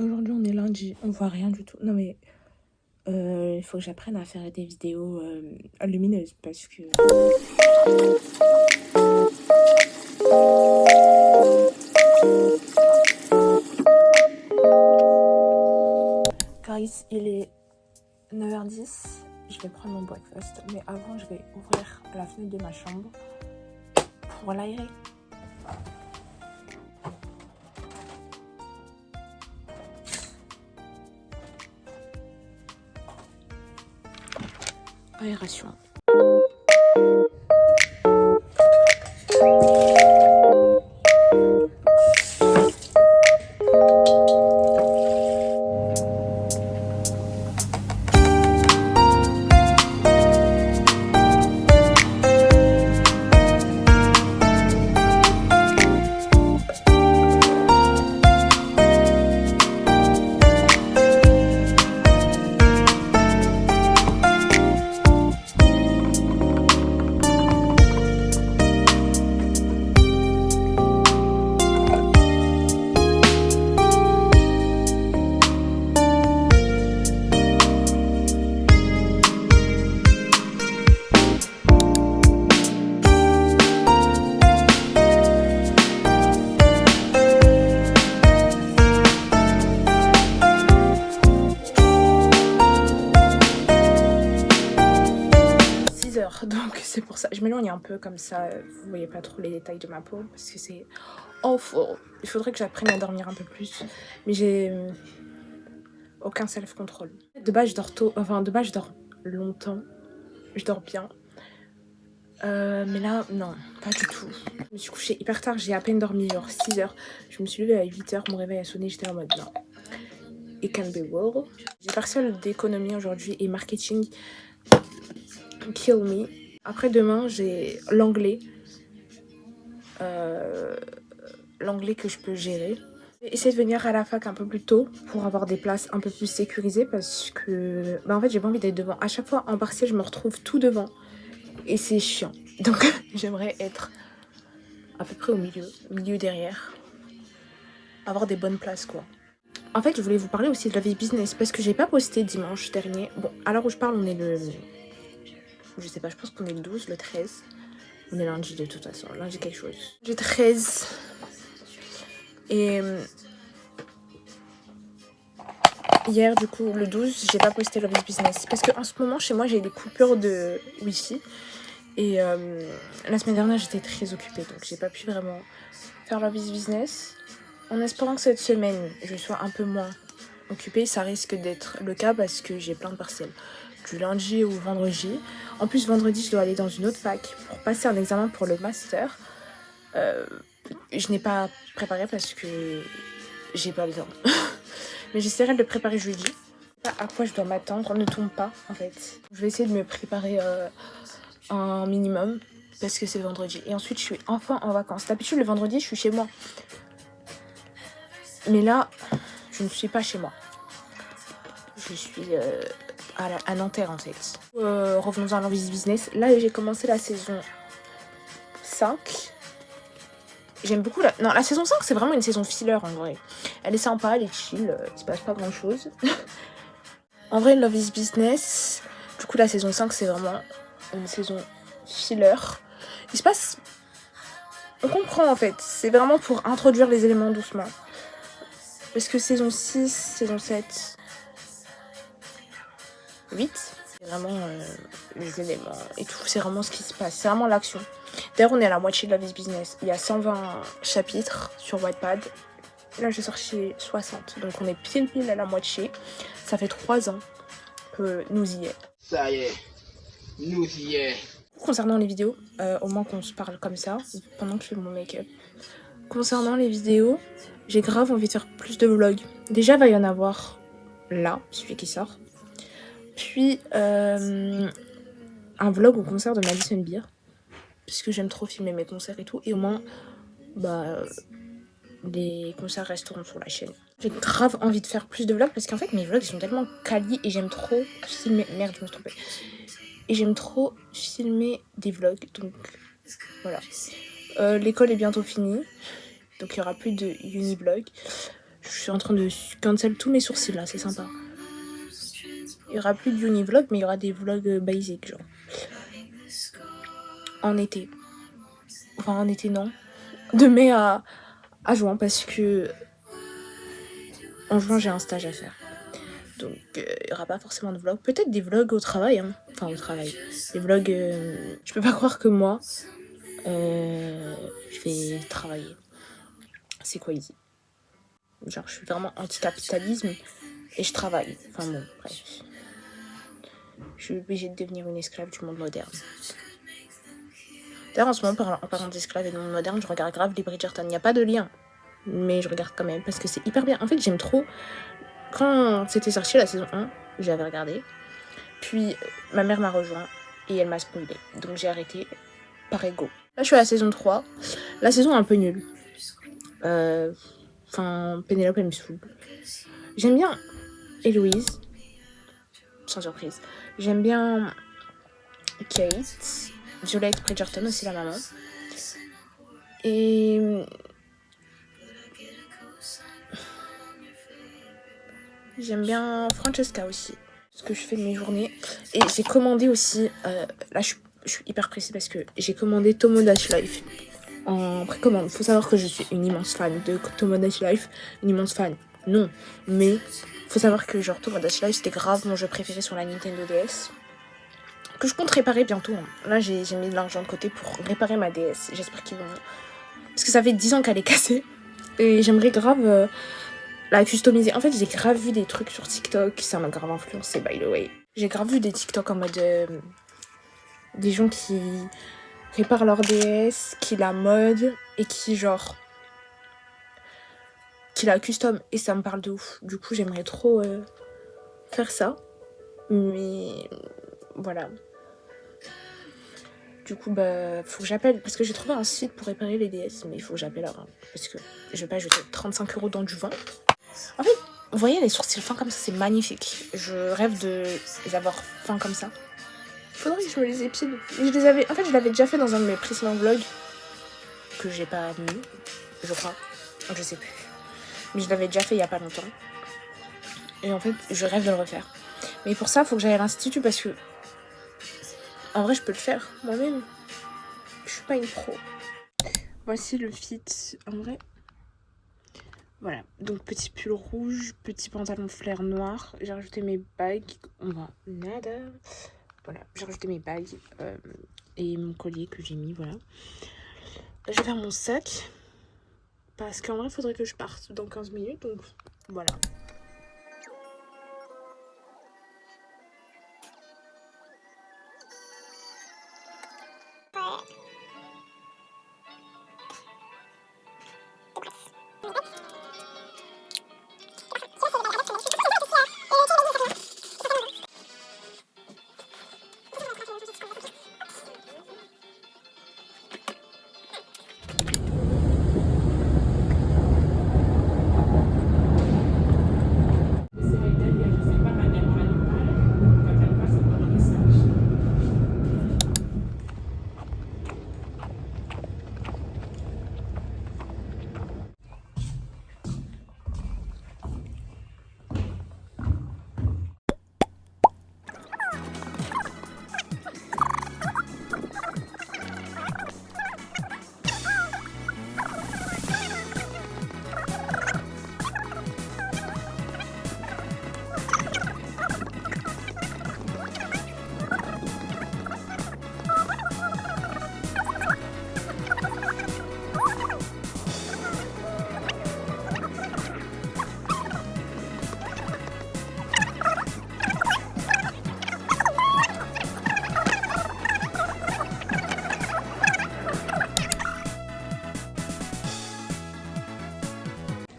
Aujourd'hui, on est lundi, on voit rien du tout. Non mais, il faut que j'apprenne à faire des vidéos lumineuses parce que... Guys, il est 9h10, je vais prendre mon breakfast, mais avant je vais ouvrir la fenêtre de ma chambre pour l'aérer. Aération. Donc c'est pour ça, je m'éloigne un peu comme ça, vous voyez pas trop les détails de ma peau parce que c'est awful. Il faudrait que j'apprenne à dormir un peu plus, mais j'ai aucun self-control. De base je dors tôt, enfin de base je dors longtemps, je dors bien. Mais là, non, pas du tout. Je me suis couchée hyper tard, j'ai à peine dormi genre 6h. Je me suis levée à 8h, mon réveil a sonné, j'étais en mode non. It can be well. J'ai partiel d'économie aujourd'hui et marketing. Kill me. Après demain, j'ai l'anglais. L'anglais que je peux gérer. J'ai essayé de venir à la fac un peu plus tôt pour avoir des places un peu plus sécurisées parce que en fait j'ai pas envie d'être devant. À chaque fois en partiel je me retrouve tout devant et c'est chiant. Donc j'aimerais être à peu près au milieu derrière. Avoir des bonnes places quoi. En fait je voulais vous parler aussi de la vie business parce que j'ai pas posté dimanche dernier. Bon à l'heure où je parle on est le... Je sais pas, je pense qu'on est le 12, le 13. On est lundi de toute façon, lundi quelque chose. J'ai 13. Et hier du coup le 12 j'ai pas posté Love is Business parce que en ce moment chez moi j'ai des coupures de wifi et la semaine dernière j'étais très occupée donc j'ai pas pu vraiment faire Love is Business en espérant que cette semaine je sois un peu moins occupée. Ça risque d'être le cas parce que j'ai plein de partiels du lundi au vendredi. En plus vendredi je dois aller dans une autre fac pour passer un examen pour le master. Je n'ai pas préparé parce que j'ai pas le temps. Mais j'essaierai de le préparer jeudi. À quoi je dois m'attendre, ne tombe pas en fait. Je vais essayer de me préparer un minimum parce que c'est vendredi. Et ensuite je suis enfin en vacances. D'habitude le vendredi je suis chez moi. Mais là je ne suis pas chez moi. Je suis à Nanterre en fait. Revenons à l'envie business. Là j'ai commencé la saison 5. J'aime beaucoup la... Non, la saison 5, c'est vraiment une saison filler, en vrai. Elle est sympa, elle est chill, il se passe pas grand-chose. En vrai, Love is Business, du coup, la saison 5, c'est vraiment une saison filler. Il se passe... On comprend, en fait. C'est vraiment pour introduire les éléments doucement. Parce que saison 6, saison 7, 8, c'est vraiment les éléments et tout. C'est vraiment ce qui se passe. C'est vraiment l'action. D'ailleurs, on est à la moitié de Love is Business. Il y a 120 chapitres sur Wattpad. Là, j'ai sorti 60. Donc, on est pile à la moitié. Ça fait 3 ans que nous y est. Ça y est, nous y est. Concernant les vidéos, au moins qu'on se parle comme ça, pendant que je fais mon make-up. Concernant les vidéos, j'ai grave envie de faire plus de vlogs. Déjà, il va y en avoir là, celui qui sort. Puis, un vlog au concert de Madison Beer. Puisque j'aime trop filmer mes concerts et tout. Et au moins, les concerts resteront sur la chaîne. J'ai grave envie de faire plus de vlogs parce qu'en fait mes vlogs sont tellement quali et j'aime trop filmer... Merde, je me suis trompée. Et j'aime trop filmer des vlogs, donc voilà. L'école est bientôt finie, donc il y aura plus de uni-vlog. Je suis en train de cancel tous mes sourcils là, c'est sympa. Il y aura plus de univlog, mais il y aura des vlogs basiques, genre. En été. Enfin, en été, non. De mai à juin, parce que en juin, j'ai un stage à faire. Donc, il n'y aura pas forcément de vlogs. Peut-être des vlogs au travail, hein. Enfin, au travail. Des vlogs... Je peux pas croire que moi, je vais travailler. C'est quoi ici? Genre, je suis vraiment anti-capitalisme et je travaille. Enfin bon, bref. Je suis obligée de devenir une esclave du monde moderne. D'ailleurs, en ce moment, en parlant d'esclave et de monde moderne, je regarde grave les Bridgerton. Il n'y a pas de lien, mais je regarde quand même parce que c'est hyper bien. En fait, j'aime trop. Quand c'était sorti la saison 1, j'avais regardé. Puis, ma mère m'a rejoint et elle m'a spoilé. Donc, j'ai arrêté par ego. Là, je suis à la saison 3. La saison est un peu nulle. Enfin, Pénélope, elle me saoule. J'aime bien Héloïse, sans surprise. J'aime bien Kate, Violette Bridgerton aussi, la maman. Et j'aime bien Francesca aussi, ce que je fais de mes journées. Et j'ai commandé aussi, là je suis hyper pressée parce que j'ai commandé Tomodachi Life en précommande. Il faut savoir que je suis une immense fan de Tomodachi Life. Une immense fan, non. Mais il faut savoir que genre Tomodachi Life c'était grave mon jeu préféré sur la Nintendo DS. Que je compte réparer bientôt. Là j'ai mis de l'argent de côté pour réparer ma DS. J'espère qu'ils vont... Parce que ça fait 10 ans qu'elle est cassée. Et j'aimerais grave la customiser. En fait, j'ai grave vu des trucs sur TikTok. Ça m'a grave influencé, by the way. J'ai grave vu des TikTok en mode... des gens qui réparent leur DS, qui la modent et qui genre... qui la custom. Et ça me parle de ouf. Du coup, j'aimerais trop faire ça. Mais... voilà. Du coup, bah, faut que j'appelle. Parce que j'ai trouvé un site pour réparer les DS. Mais il faut que j'appelle avant. Parce que je vais pas jeter 35 € dans du vent. En fait, vous voyez les sourcils fins comme ça, c'est magnifique. Je rêve de les avoir fins comme ça. Il faudrait que je me les épile. Mais en fait, je l'avais déjà fait dans un de mes précédents vlogs. Que j'ai pas mis, je crois. Je sais plus. Mais je l'avais déjà fait il y a pas longtemps. Et en fait, je rêve de le refaire. Mais pour ça, il faut que j'aille à l'institut parce que... en vrai, je peux le faire moi-même. Je suis pas une pro. Voici le fit. En vrai... voilà, donc petit pull rouge, petit pantalon flair noir. J'ai rajouté mes bagues. On va nada. Voilà, j'ai rajouté mes bagues et mon collier que j'ai mis, voilà. Là, je vais faire mon sac. Parce qu'en vrai, il faudrait que je parte dans 15 minutes, donc voilà.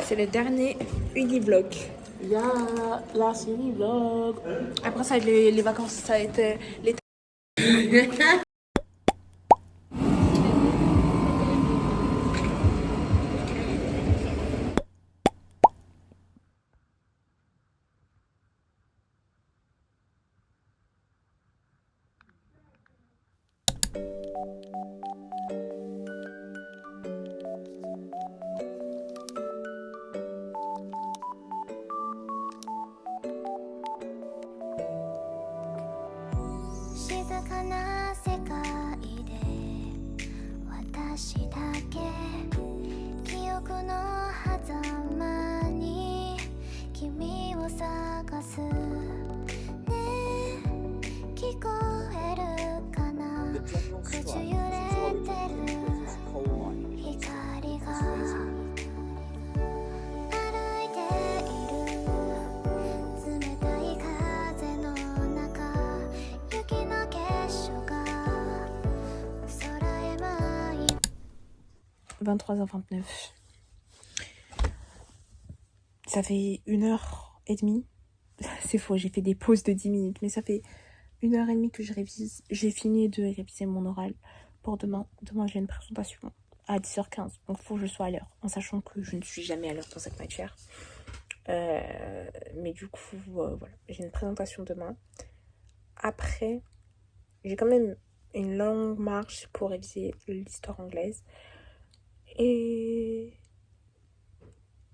C'est le dernier univlog. Il y a la univlog. Après ça, les vacances, ça a été l'été. かな世界で私だけ記憶の狭間に君を探すねえ聞こえるかな口揺れてる光が歩いている冷たい風の中雪の結晶が空へ舞い 23h29. Ça fait 1h30. C'est faux, j'ai fait des pauses de 10 minutes, mais ça fait 1h30 que je révise. J'ai fini de réviser mon oral pour demain. Demain, j'ai une présentation à 10h15, donc il faut que je sois à l'heure, en sachant que je ne suis jamais à l'heure dans cette matière. Mais du coup, voilà, j'ai une présentation demain. Après, j'ai quand même une longue marche pour réviser l'histoire anglaise. Et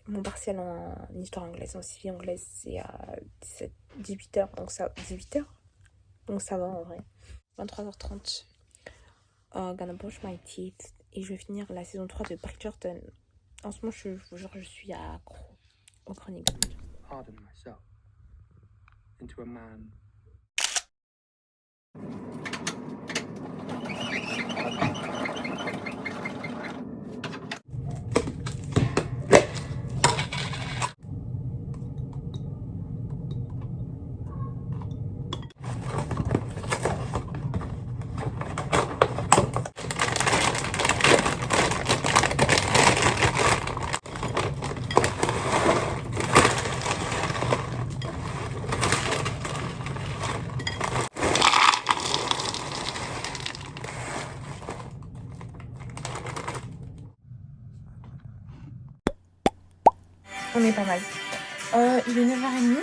mon partiel en histoire anglaise, en civique anglaise, c'est à 18h, donc ça, 18h, donc ça va en vrai. 23h30, gonna brush my teeth, et je vais finir la saison 3 de Bridgerton. En ce moment, je vous jure, je suis accro aux chroniques. Harden myself into a man. On est pas mal. Il est 9h30.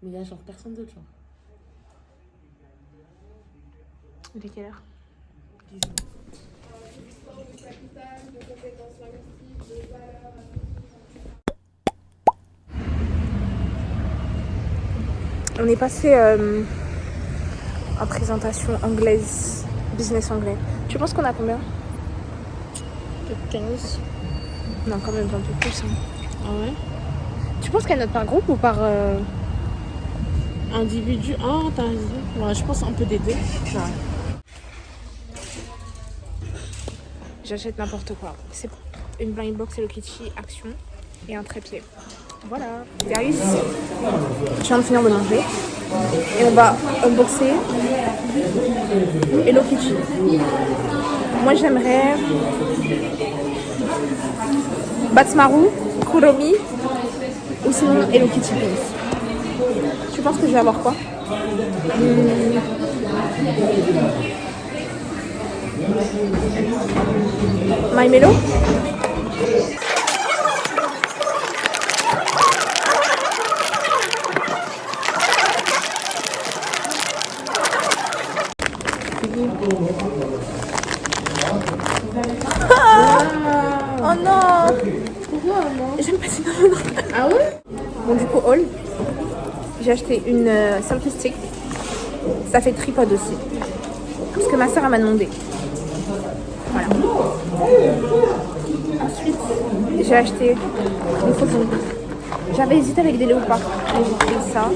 Mais il y a genre personne d'autre, genre. Il est quelle heure? 10. On est passé en présentation anglaise, business anglais. Tu penses qu'on a combien? Peut-être 15. Non, quand même un peu plus. Hein. Ah ouais? Tu penses qu'elle note par groupe ou par... Individu. Ah, t'as raison. Ouais, je pense un peu des deux. Ouais. J'achète n'importe quoi. C'est une blind box Hello Kitty Action et un trépied. Voilà. Guys, je viens de finir de manger et on va unboxer Hello Kitty. Moi j'aimerais Batsmaru, Kuromi ou sinon Hello Kitty Pins. Tu penses que je vais avoir quoi? My Melo? Oh non! Pourquoi non? J'aime pas ces noms. Ah ouais? Bon, du coup, All, j'ai acheté une selfie stick. Ça fait tripod aussi. Parce que ma soeur m'a demandé. Voilà. Ensuite, j'ai acheté des faux ongles. J'avais hésité avec des léopards. Et j'ai pris ça.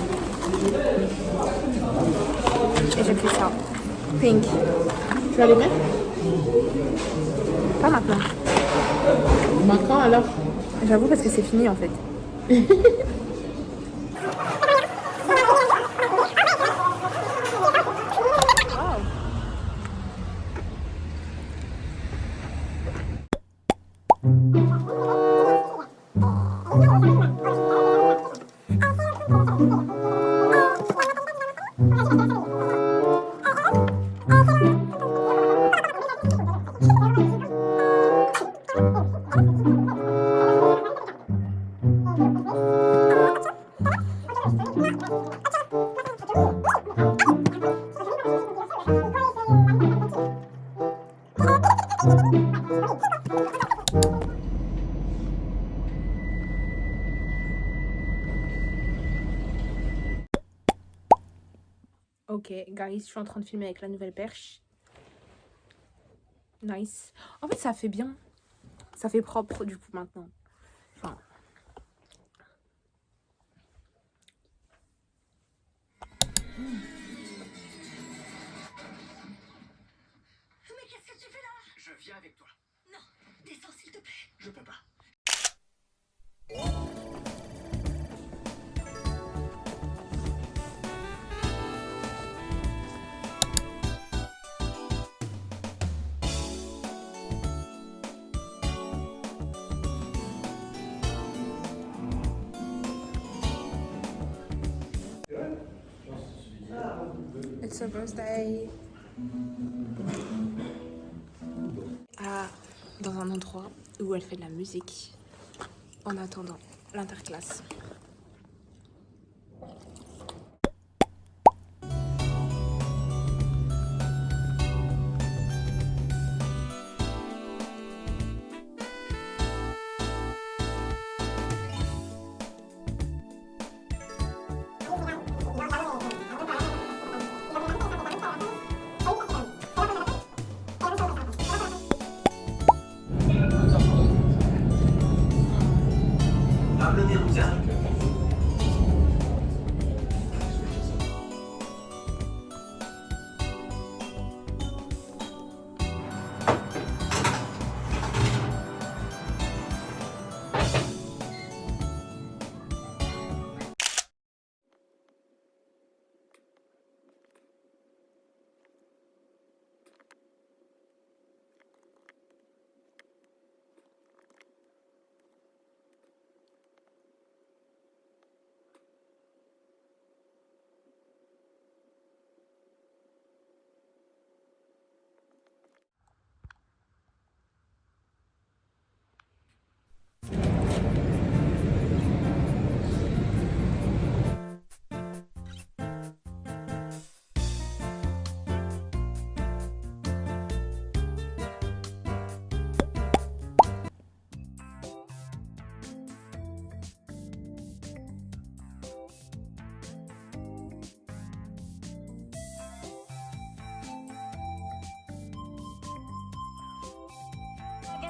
Et j'ai pris ça. Pink. Tu vas les mettre? Pas maintenant. Bah quand alors? J'avoue parce que c'est fini en fait. Ok, guys, je suis en train de filmer avec la nouvelle perche. Nice. En fait, ça fait bien. Ça fait propre du coup maintenant. Enfin. Mais qu'est-ce que tu fais là? Je viens avec toi. Non, descends s'il te plaît. Je peux pas. It's her birthday. Ah, dans un endroit où elle fait de la musique en attendant l'interclasse.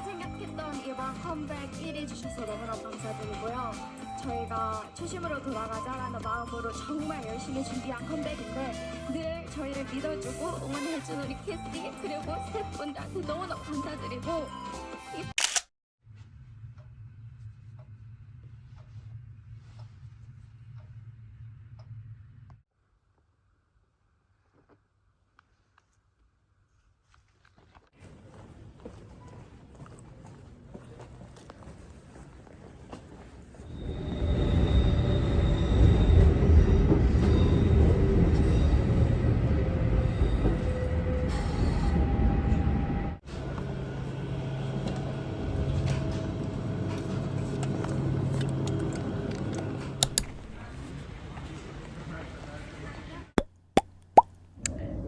생각했던 이번 컴백 1위 주셔서 너무너무 감사드리고요. 저희가 초심으로 돌아가자라는 마음으로 정말 열심히 준비한 컴백인데 늘 저희를 믿어주고 응원해준 우리 캐스팅 그리고 스태프분들한테 너무너무 감사드리고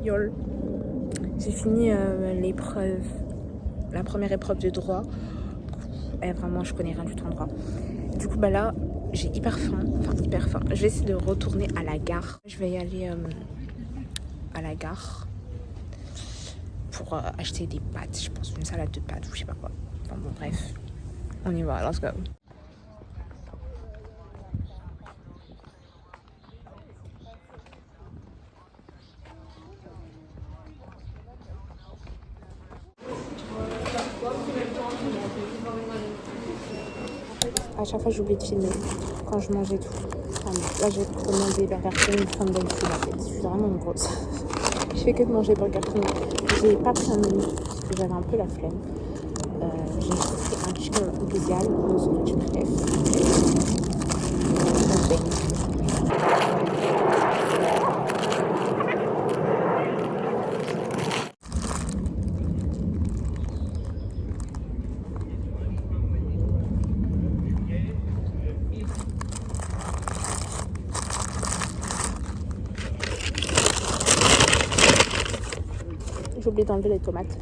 Yol. J'ai fini l'épreuve, la première épreuve de droit. Et vraiment, je connais rien du tout en droit. Du coup, bah là, j'ai hyper faim. Enfin, hyper faim. Je vais essayer de retourner à la gare. Je vais y aller à la gare pour acheter des pâtes. Je pense une salade de pâtes ou je sais pas quoi. Enfin bon, bref. On y va, let's go. À chaque fois j'oublie de filmer quand je mange et tout. Enfin, là j'ai commandé Burger King comme d'habitude en fait. Je suis vraiment une grosse. Je fais que de manger Burger King. J'ai pas pris un menu parce que j'avais un peu la flemme. J'ai pris un chicken gizzal, un sandwich bref. J'ai oublié d'enlever les tomates.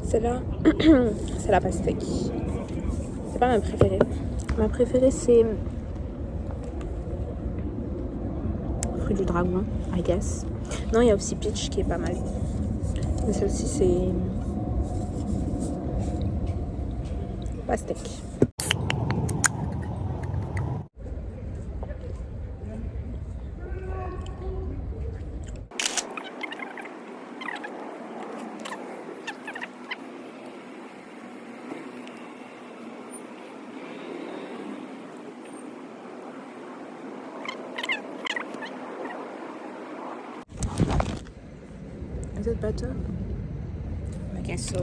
Celle-là, c'est la pastèque. C'est pas ma préférée. Ma préférée, c'est fruit du dragon, I guess. Non, il y a aussi peach qui est pas mal. Mais celle-ci, c'est pastèque. Is it better? I guess so.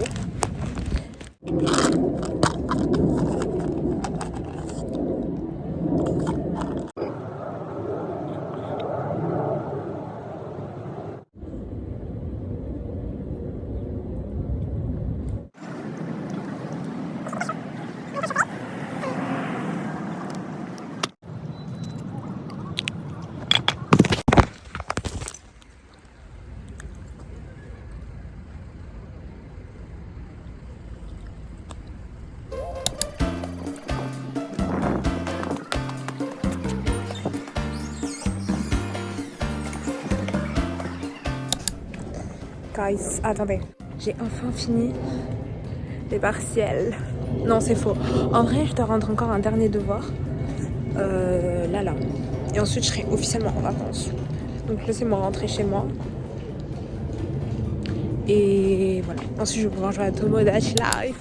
Guys, attendez. J'ai enfin fini les partiels. Non, c'est faux. En vrai, je dois rendre encore un dernier devoir. Là. Et ensuite, je serai officiellement en vacances. Donc, laissez-moi rentrer chez moi. Et voilà. Ensuite, je vais pouvoir jouer à Tomodachi Life.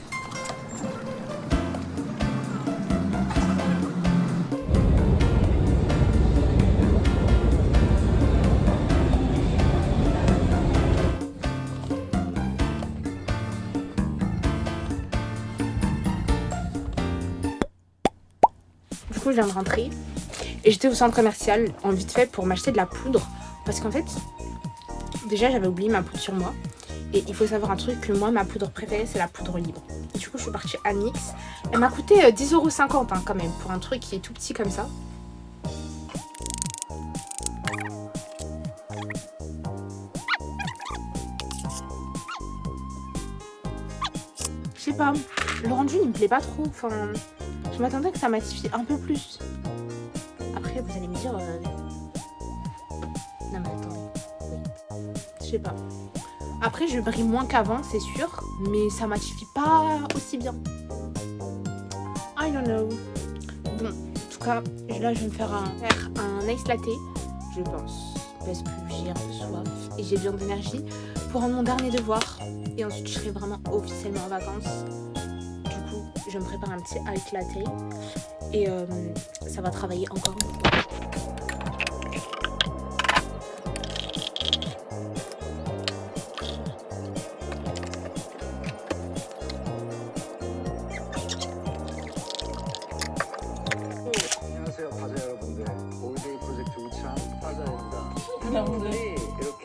Du coup, je viens de rentrer et j'étais au centre commercial en vite fait pour m'acheter de la poudre parce qu'en fait, déjà j'avais oublié ma poudre sur moi et il faut savoir un truc que moi ma poudre préférée c'est la poudre libre. Et du coup, je suis partie à NYX. Elle m'a coûté 10,50 € hein, quand même pour un truc qui est tout petit comme ça. Je sais pas, le rendu il me plaît pas trop. Enfin, je m'attendais que ça matifie un peu plus. Après, vous allez me dire... Non mais attendez. Oui. Je sais pas. Après, je brille moins qu'avant, c'est sûr. Mais ça matifie pas aussi bien. I don't know. Bon, en tout cas, là, je vais me faire un ice latte, je pense. Parce que j'ai un peu soif et j'ai besoin d'énergie pour rendre mon dernier devoir. Et ensuite, je serai vraiment officiellement en vacances. Du coup, je me prépare un petit ice latte. Et ça va travailler encore une fois. 안녕하세요, 과자 여러분들. 올데이 프로젝트 우창 과자입니다. 이렇게.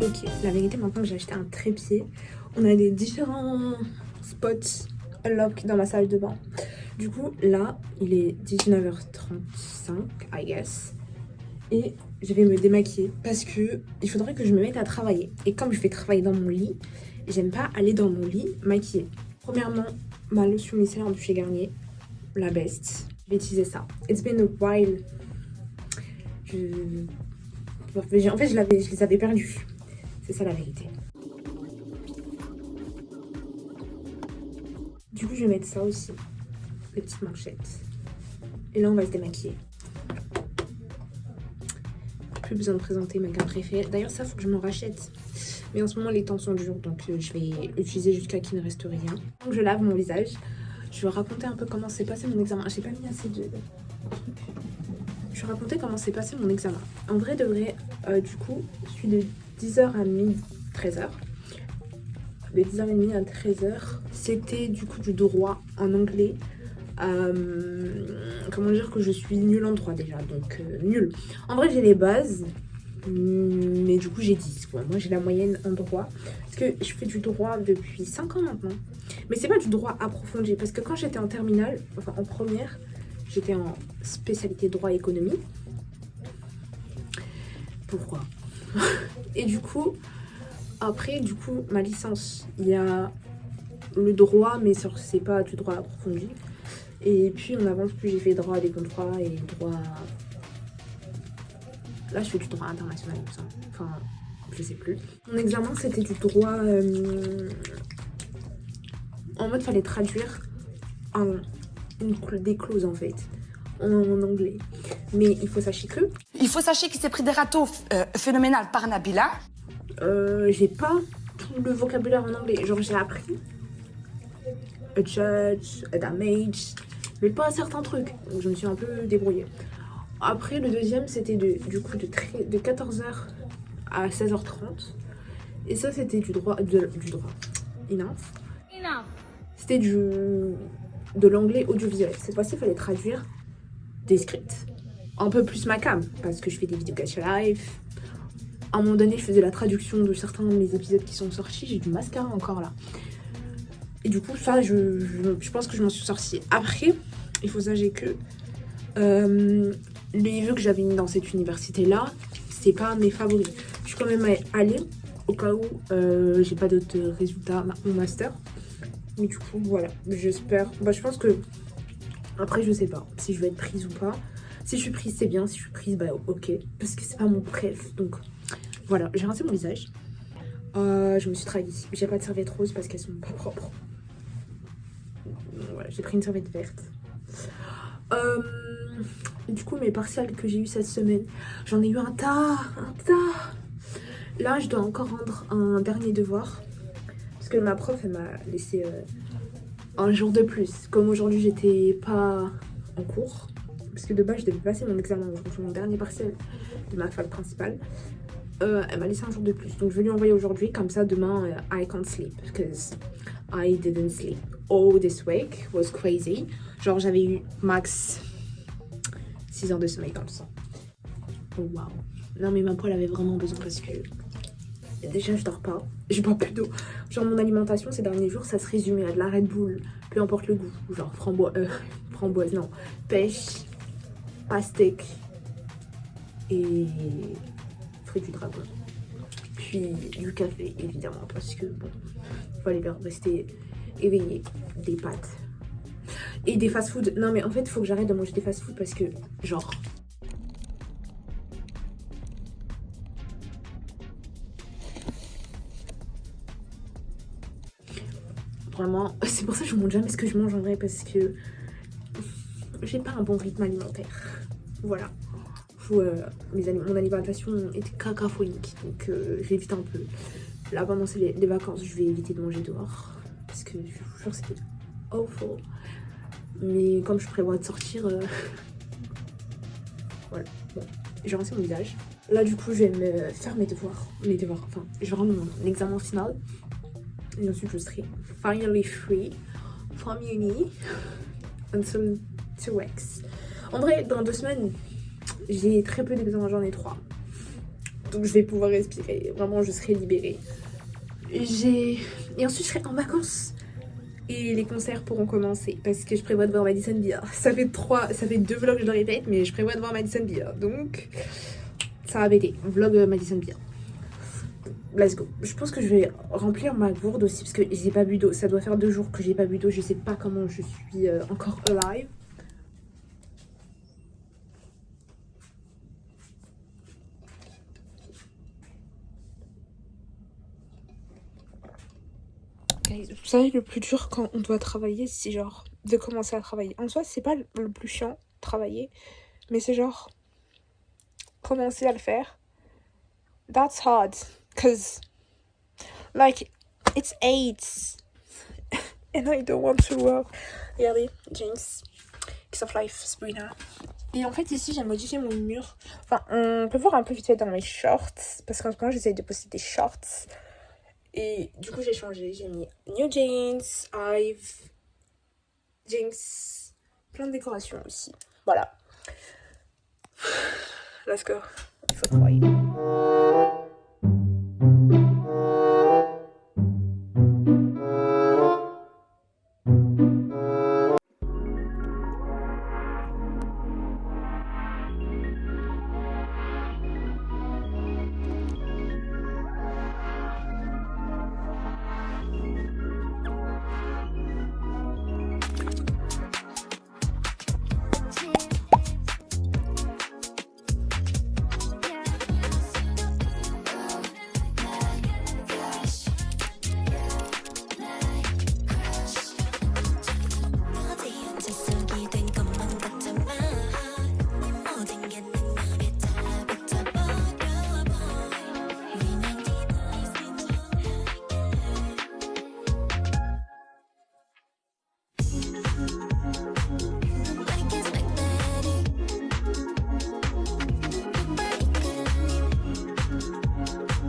Ok, la vérité, maintenant que j'ai acheté un trépied, on a des différents spots unlock dans ma salle de bain. Du coup, là, il est 19h35, I guess. Et je vais me démaquiller parce que il faudrait que je me mette à travailler. Et comme je vais travailler dans mon lit, j'aime pas aller dans mon lit maquillée. Premièrement, ma lotion micellaire de chez Garnier, la best. Je vais utiliser ça. It's been a while. En fait, je les avais perdus. C'est ça la vérité. Du coup, je vais mettre ça aussi. Les petites manchettes. Et là, on va se démaquiller. Plus besoin de présenter ma gamme préférée. D'ailleurs, ça, faut que je m'en rachète. Mais en ce moment, les temps sont durs, donc je vais utiliser jusqu'à qu'il ne reste rien. Donc, je lave mon visage. Je vais raconter un peu comment s'est passé mon examen. J'ai pas mis assez de trucs. Je vais raconter comment s'est passé mon examen. En vrai, de vrai, du coup, je suis de 10h à 13h. De 10h30 à 13h. C'était du coup du droit en anglais. Comment dire que je suis nulle en droit déjà, donc nulle. En vrai, j'ai les bases, mais du coup, j'ai 10 quoi. Moi, j'ai la moyenne en droit parce que je fais du droit depuis 5 ans maintenant. Mais c'est pas du droit approfondi, parce que quand j'étais en terminale, enfin en première, j'étais en spécialité droit et économie. Pourquoi? Et du coup, après, ma licence, il y a le droit, mais c'est pas du droit approfondi. Et puis on avance, plus j'ai fait droit des contrats et droit... Là, je fais du droit international, ça. Enfin, je sais plus. Mon examen, c'était du droit... En mode, fallait traduire des clauses, en fait, en anglais. Mais il faut sachez que... Il faut sachez qu'il s'est pris des râteaux phénoménales par Nabila. J'ai pas tout le vocabulaire en anglais. Genre, j'ai appris a judge, a damage, mais pas certains trucs. Donc, je me suis un peu débrouillée. Après, le deuxième, c'était de 14h à 16h30. Et ça, c'était du droit. Enough. C'était de l'anglais audiovisuel. Cette fois-ci, il fallait traduire des scripts. Un peu plus ma cam, parce que je fais des vidéos catch live. À un moment donné, je faisais la traduction de certains de mes épisodes qui sont sortis. J'ai du mascara encore là. Et du coup, ça, je pense que je m'en suis sortie. Après, il faut savoir que les vœux que j'avais mis dans cette université-là, c'est pas mes favoris. Je suis quand même allée au cas où j'ai pas d'autres résultats au master. Mais du coup, voilà, j'espère. Je pense que après, je sais pas si je vais être prise ou pas. Si je suis prise, c'est bien. Si je suis prise, ok. Parce que c'est pas mon préf. Donc voilà, j'ai rincé mon visage. Je me suis trahie. J'ai pas de serviette rose parce qu'elles sont pas propres. Voilà, j'ai pris une serviette verte. Du coup, mes partiels que j'ai eu cette semaine, j'en ai eu un tas. Là, je dois encore rendre un dernier devoir. Parce que ma prof, elle m'a laissé un jour de plus. Comme aujourd'hui, j'étais pas en cours. Parce que de base, je devais passer mon examen, mon dernier partiel de ma fac principale. Elle m'a laissé un jour de plus. Donc, je vais lui envoyer aujourd'hui. Comme ça, demain, I can't sleep. Because I didn't sleep all this week. It was crazy. Genre, j'avais eu max 6 heures de sommeil comme ça. Oh, waouh. Non, mais ma poêle avait vraiment besoin parce que... Déjà, je dors pas. Je bois plus d'eau. Genre, mon alimentation ces derniers jours, ça se résumait à de la Red Bull. Peu importe le goût. Genre, framboise, non. Pêche, pastèque et fruits du dragon. Puis du café, évidemment, parce que bon, il fallait bien rester éveillé. Des pâtes. Et des fast-food. Non, mais en fait, il faut que j'arrête de manger des fast-food parce que, genre... Vraiment, c'est pour ça que je ne montre jamais ce que je mange en vrai, parce que j'ai pas un bon rythme alimentaire. Voilà. Mon alimentation est cacophonique, donc j'évite un peu. Là, pendant les vacances, je vais éviter de manger dehors, parce que je vous jure, c'était awful. Mais comme je prévois de sortir, voilà. Bon, j'ai rincé mon visage. Là, du coup, je vais me faire mes devoirs. Enfin, je vais rendre mon examen final. Et ensuite, je serai finally free from uni until 2 weeks. En vrai, dans 2 semaines, j'ai très peu d'examens, j'en ai 3. Donc, je vais pouvoir respirer. Vraiment, je serai libérée. Et ensuite, je serai en vacances. Et les concerts pourront commencer. Parce que je prévois de voir Madison Beer. Ça fait 2 vlogs, je le répète, mais je prévois de voir Madison Beer. Donc, ça va bêter. Vlog Madison Beer. Let's go. Je pense que je vais remplir ma gourde aussi parce que j'ai pas bu d'eau. Ça doit faire 2 jours que j'ai pas bu d'eau. Je sais pas comment je suis encore alive. Vous savez, le plus dur quand on doit travailler, c'est genre de commencer à travailler. En soi, c'est pas le plus chiant, travailler, mais c'est genre commencer à le faire. That's hard. Cause like it's 8 and I don't want to work. Regardez, James, Kiss of Life, Sabrina. Et en fait ici j'ai modifié mon mur. Enfin on peut voir un peu vite fait dans mes shorts. Parce qu'en ce moment j'essaye de poster des shorts. Et du coup j'ai changé. J'ai mis New Jeans, Hive, Jinx. Plein de décorations aussi. Voilà. Let's go. Il faut travailler.